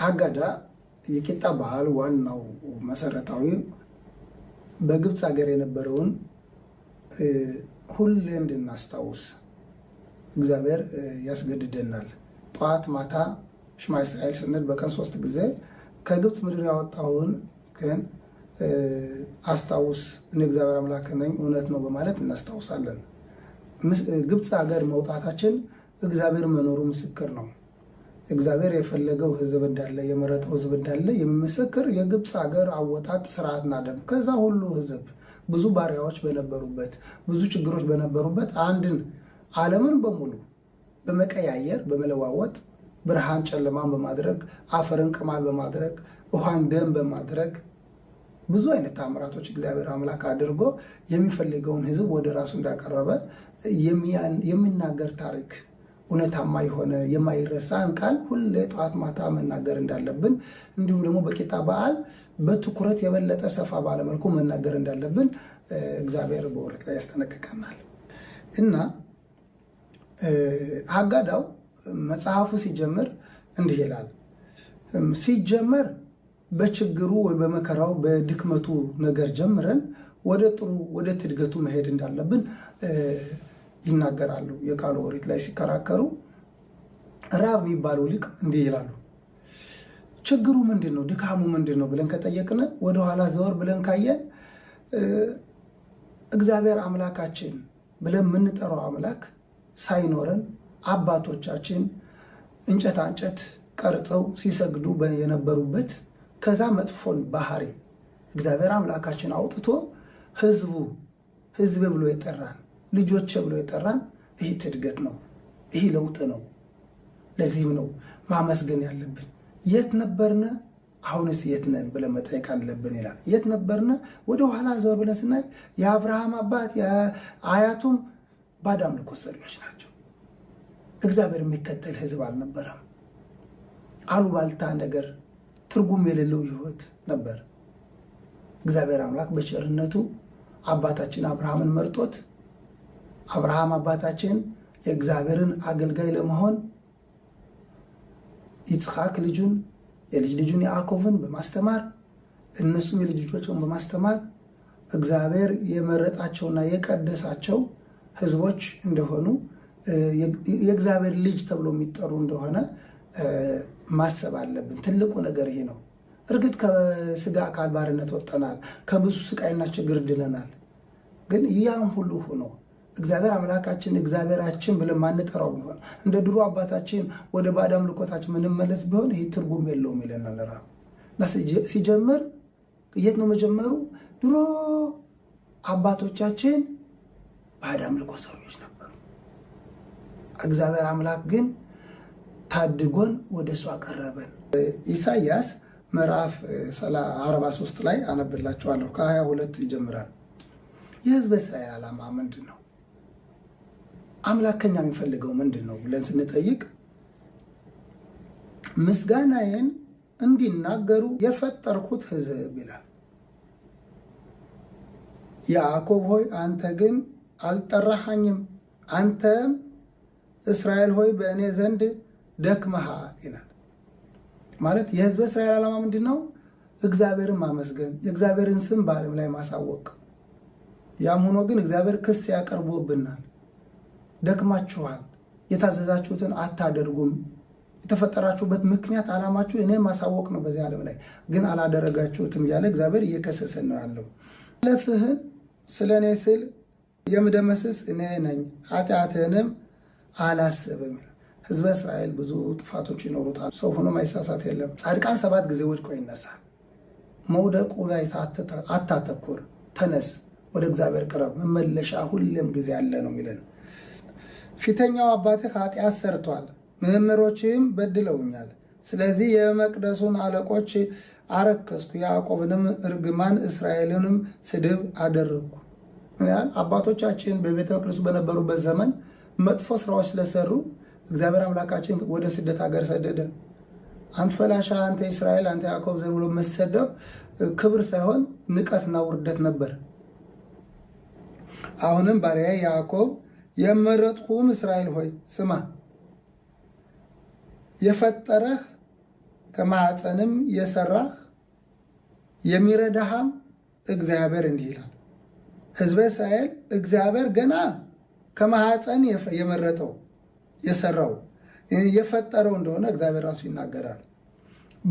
አጋዳ የቂጣ በዓል ዋናው መሰረታዊ በግብፅ ሀገር የነበረውን ሁሌ እንድናስታውስ እግዚአብሔር ያስገድደናል። ጠዋት ማታ ሽማ እስራኤል ስንል በቀን 3 ጊዜ ከግብፅ ምድር ያወጣውን ግን አስታውስ እኔ እግዚአብሔር አምላክ ነኝ እውነት ነው በማለት እናስታውሳለን። ግብፅ ሀገር መውጣታችን እግዚአብሔር መኖሩ ምስክር ነው። እግዚአብሔር የፈለገው ህዝብ እንዳለ የመረጠው ህዝብ እንዳለ የሚመሰክር የግብፅ ሀገር አወጣጥ ስርዓትና ደንብ ከዛ ሁሉ ህዝብ ብዙ ባሪያዎች በነበሩበት ብዙ ችግሮች በነበሩበት አንድን ዓለምን በሙሉ በመቀያየር በመለዋወጥ ብርሃን ጨለማን በማድረግ አፈርን ቅማል በማድረግ ውሃን ደም በማድረግ ብዙ አይነት ተአምራቶች እግዚአብሔር አምላክ አድርጎ የሚፈልገውን ህዝብ ወደ ራሱ እንዳቀረበ የሚናገር ታሪክ እውነታማ የሆነ የማይረሳን ቃል ሁሌ ጠዋት ማታ መናገር እንዳለብን እንዲሁም ደግሞ በቂጣ በዓል በትኩረት የበለጠ ሰፋ ባለመልኩ መናገር እንዳለብን እግዚአብሔር በወረት ላይ ያስጠነቅቀናል። እና አጋዳው መጽሐፉ ሲጀምር እንዲህ ይላል። ሲጀመር በችግሩ ወይ በመከራው በድክመቱ ነገር ጀምረን ወደ ጥሩ ወደ ትድገቱ መሄድ እንዳለብን ይናገራሉ። የቃሉ ኦሪት ላይ ሲከራከሩ ራብ የሚባለው ሊቅ እንዲህ ይላሉ። ችግሩ ምንድነው ድካሙ ምንድነው ብለን ከጠየቅን ወደ ኋላ ዘወር ብለን ካየን እግዚአብሔር አምላካችን ብለን የምንጠራው አምላክ ሳይኖረን አባቶቻችን እንጨት ቀርጸው ሲሰግዱ የነበሩበት ከዛ መጥፎን ባህሪ እግዚአብሔር አምላካችን አውጥቶ ህዝብ ብሎ የጠራን ልጆች ብሎ የጠራን ይህ ትድገት ነው። ይህ ለውጥ ነው። ለዚህም ነው ማመስገን ያለብን። የት ነበርነ አሁንስ የት ነን ብለን መጠየቅ አለብን ይላል። የት ነበርነ ወደ ኋላ ዘወር ብለን ስናይ የአብርሃም አባት የአያቱም ባዕድ አምልኮ ሰሪዎች ናቸው። እግዚአብሔር የሚከተል ህዝብ አልነበረም። አሉባልታ ነገር ትርጉም የሌለው ህይወት ነበር። እግዚአብሔር አምላክ በቸርነቱ አባታችን አብርሃምን መርጦት አብርሃም አባታችን የእግዚአብሔርን አገልጋይ ለመሆን ይስሐቅ ልጁን የልጅ ልጁን ያዕቆብን በማስተማር እነሱም የልጅ ልጆቻቸውን በማስተማር እግዚአብሔር የመረጣቸውና የቀደሳቸው ህዝቦች እንደሆኑ የእግዚአብሔር ልጅ ተብሎ የሚጠሩ እንደሆነ ማሰብ አለብን። ትልቁ ነገር ይሄ ነው። እርግጥ ከስጋ አካል ባርነት ወጥተናል፣ ከብዙ ስቃይና ችግር ድነናል። ግን ያም ሁሉ ሆኖ እግዚአብሔር አምላካችን እግዚአብሔራችን ብለን ማንጠራው ቢሆን እንደ ድሮ አባታችን ወደ ባዕድ አምልኮታችን ምንመለስ ቢሆን ይሄ ትርጉም የለውም ይለናል ራብ። ሲጀምር የት ነው መጀመሩ? ድሮ አባቶቻችን ባዕድ አምልኮ ሰሪዎች ነበሩ። እግዚአብሔር አምላክ ግን ታድጎን ወደ እሱ አቀረበን። ኢሳይያስ ምዕራፍ 43 ላይ አነብላችኋለሁ። ከ22 ይጀምራል። የህዝበ እስራኤል ዓላማ ምንድን ነው? አምላክ ከኛ የሚፈልገው ምንድን ነው ብለን ስንጠይቅ ምስጋናዬን እንዲናገሩ የፈጠርኩት ህዝብ ይላል። ያዕቆብ ሆይ አንተ ግን አልጠራኸኝም፣ አንተም እስራኤል ሆይ በእኔ ዘንድ ደክመሃል ይላል። ማለት የህዝበ እስራኤል ዓላማ ምንድን ነው? እግዚአብሔርን ማመስገን፣ የእግዚአብሔርን ስም በዓለም ላይ ማሳወቅ። ያም ሆኖ ግን እግዚአብሔር ክስ ያቀርቦብናል። ደክማችኋል፣ የታዘዛችሁትን አታደርጉም፣ የተፈጠራችሁበት ምክንያት ዓላማችሁ እኔ ማሳወቅ ነው በዚህ ዓለም ላይ ግን አላደረጋችሁትም ያለ እግዚአብሔር እየከሰሰን ነው ያለው። ለፍህን ስለ እኔ ስል የምደመስስ እኔ ነኝ፣ ኃጢአትህንም አላስብም። ህዝበ እስራኤል ብዙ ጥፋቶች ይኖሩታል። ሰው ሆኖ ማይሳሳት የለም። ጻድቃን 7 ጊዜ ወድቆ ይነሳል። መውደቁ ላይ አታተኩር፣ ተነስ፣ ወደ እግዚአብሔር ቅረብ፣ መመለሻ ሁሌም ጊዜ አለ ነው የሚለን። ፊተኛው አባትህ ኃጢአት ሰርቷል፣ መምህሮችህም በድለውኛል። ስለዚህ የመቅደሱን አለቆች አረከስኩ፣ ያዕቆብንም እርግማን እስራኤልንም ስድብ አደረግኩ። አባቶቻችን በቤተ መቅደሱ በነበሩበት ዘመን መጥፎ ስራዎች ስለሰሩ እግዚአብሔር አምላካችን ወደ ስደት ሀገር ሰደደን። አንተ ፈላሻ፣ አንተ እስራኤል፣ አንተ ያዕቆብ ዘር ብሎ መሰደብ ክብር ሳይሆን ንቀትና ውርደት ነበር። አሁንም ባሪያዬ ያዕቆብ የመረጥኩህም እስራኤል ሆይ ስማ፣ የፈጠረህ ከማኅፀንም የሰራህ የሚረዳህም እግዚአብሔር እንዲህ ይላል። ሕዝበ እስራኤል እግዚአብሔር ገና ከማኅፀን የመረጠው የሰራው የፈጠረው እንደሆነ እግዚአብሔር ራሱ ይናገራል።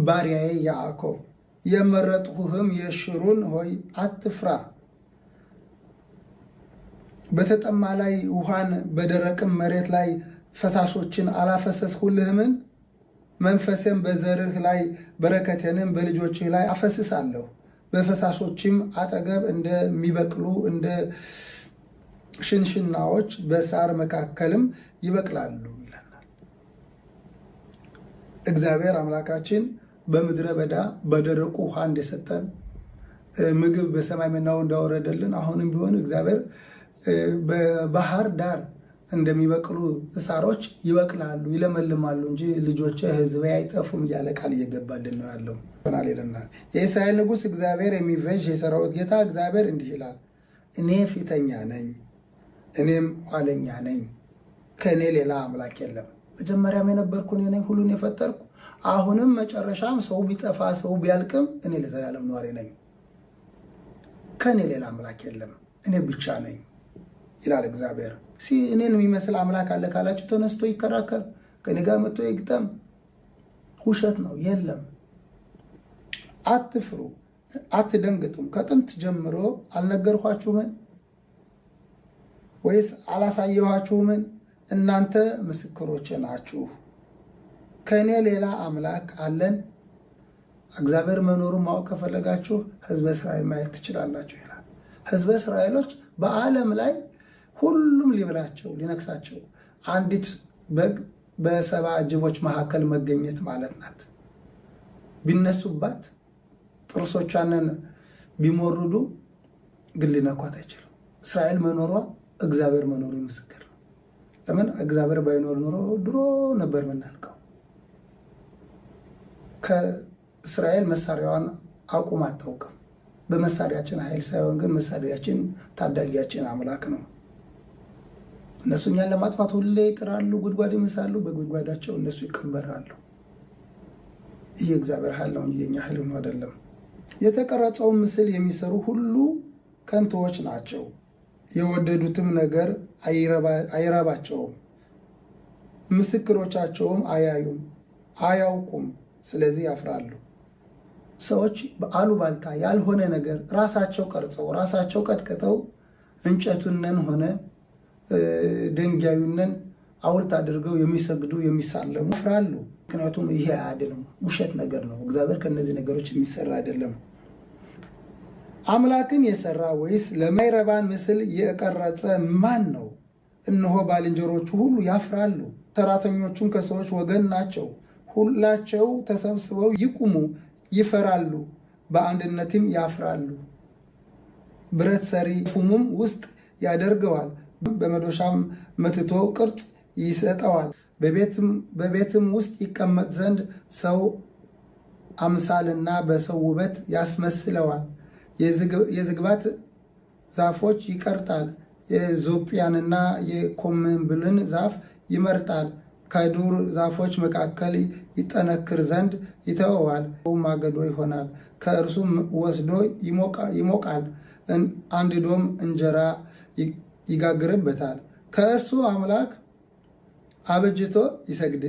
ባሪያዬ ያዕቆብ የመረጥሁህም የሽሩን ሆይ አትፍራ። በተጠማ ላይ ውሃን በደረቅም መሬት ላይ ፈሳሾችን አላፈሰስሁልህምን? መንፈሴም በዘርህ ላይ በረከቴንም በልጆችህ ላይ አፈስሳለሁ። በፈሳሾችም አጠገብ እንደሚበቅሉ እንደ ሽንሽናዎች በሳር መካከልም ይበቅላሉ ይለናል። እግዚአብሔር አምላካችን በምድረ በዳ በደረቁ ውሃ እንደሰጠን ምግብ በሰማይ መናው እንዳወረደልን አሁንም ቢሆን እግዚአብሔር በባህር ዳር እንደሚበቅሉ ሳሮች ይበቅላሉ ይለመልማሉ እንጂ ልጆቼ ሕዝቤ አይጠፉም እያለ ቃል እየገባልን ነው ያለው ይለናል። የእስራኤል ንጉሥ እግዚአብሔር የሚቤዥ የሰራዊት ጌታ እግዚአብሔር እንዲህ ይላል፣ እኔ ፊተኛ ነኝ እኔም ኋለኛ ነኝ፣ ከእኔ ሌላ አምላክ የለም። መጀመሪያም የነበርኩ እኔ ነኝ፣ ሁሉን የፈጠርኩ፣ አሁንም መጨረሻም ሰው ቢጠፋ ሰው ቢያልቅም እኔ ለዘላለም ኗሪ ነኝ። ከእኔ ሌላ አምላክ የለም፣ እኔ ብቻ ነኝ ይላል እግዚአብሔር። እኔን የሚመስል አምላክ አለ ካላችሁ ተነስቶ ይከራከር፣ ከኔ ጋር መጥቶ ይግጠም። ውሸት ነው፣ የለም። አትፍሩ፣ አትደንግጡም። ከጥንት ጀምሮ አልነገርኳችሁምን? ወይስ አላሳየኋችሁምን? እናንተ ምስክሮቼ ናችሁ። ከእኔ ሌላ አምላክ አለን? እግዚአብሔር መኖሩን ማወቅ ከፈለጋችሁ ሕዝበ እስራኤል ማየት ትችላላችሁ ይላል። ሕዝበ እስራኤሎች በዓለም ላይ ሁሉም ሊበላቸው ሊነክሳቸው አንዲት በግ በሰባ ጅቦች መካከል መገኘት ማለት ናት። ቢነሱባት ጥርሶቿንን ቢሞርዱ ግን ሊነኳት አይችልም። እስራኤል መኖሯ እግዚአብሔር መኖሩ ምስክር ነው። ለምን? እግዚአብሔር ባይኖር ኖሮ ድሮ ነበር ምናልቀው። ከእስራኤል መሳሪያዋን አቁም አታውቅም። በመሳሪያችን ኃይል ሳይሆን ግን መሳሪያችን ታዳጊያችን አምላክ ነው። እነሱ እኛን ለማጥፋት ሁሌ ይጥራሉ፣ ጉድጓድ ይመሳሉ፣ በጉድጓዳቸው እነሱ ይቀበራሉ። ይህ እግዚአብሔር ኃይል ነው እንጂ የኛ ኃይል ሆኖ አይደለም። የተቀረጸውን ምስል የሚሰሩ ሁሉ ከንቱዎች ናቸው፣ የወደዱትም ነገር አይረባቸውም፣ ምስክሮቻቸውም አያዩም አያውቁም፣ ስለዚህ ያፍራሉ። ሰዎች በአሉባልታ ያልሆነ ነገር ራሳቸው ቀርጸው ራሳቸው ቀጥቅጠው እንጨቱንን ሆነ ድንጋዩንን ሐውልት አድርገው የሚሰግዱ የሚሳለሙ ያፍራሉ። ምክንያቱም ይሄ አይደለም፣ ውሸት ነገር ነው። እግዚአብሔር ከነዚህ ነገሮች የሚሰራ አይደለም። አምላክን የሰራ ወይስ ለማይረባን ምስል የቀረጸ ማን ነው? እነሆ ባልንጀሮቹ ሁሉ ያፍራሉ፣ ሰራተኞቹም ከሰዎች ወገን ናቸው። ሁላቸው ተሰብስበው ይቁሙ፣ ይፈራሉ፣ በአንድነትም ያፍራሉ። ብረት ሰሪ ፉሙም ውስጥ ያደርገዋል፣ በመዶሻም መትቶ ቅርጽ ይሰጠዋል። በቤትም ውስጥ ይቀመጥ ዘንድ ሰው አምሳልና በሰው ውበት ያስመስለዋል። የዝግባት ዛፎች ይቀርጣል፣ የዞጵያንና የኮምብልን ዛፍ ይመርጣል። ከዱር ዛፎች መካከል ይጠነክር ዘንድ ይተወዋል። ማገዶ ይሆናል፣ ከእርሱም ወስዶ ይሞቃል፣ አንድዶም እንጀራ ይጋግርበታል። ከእርሱ አምላክ አበጅቶ ይሰግድ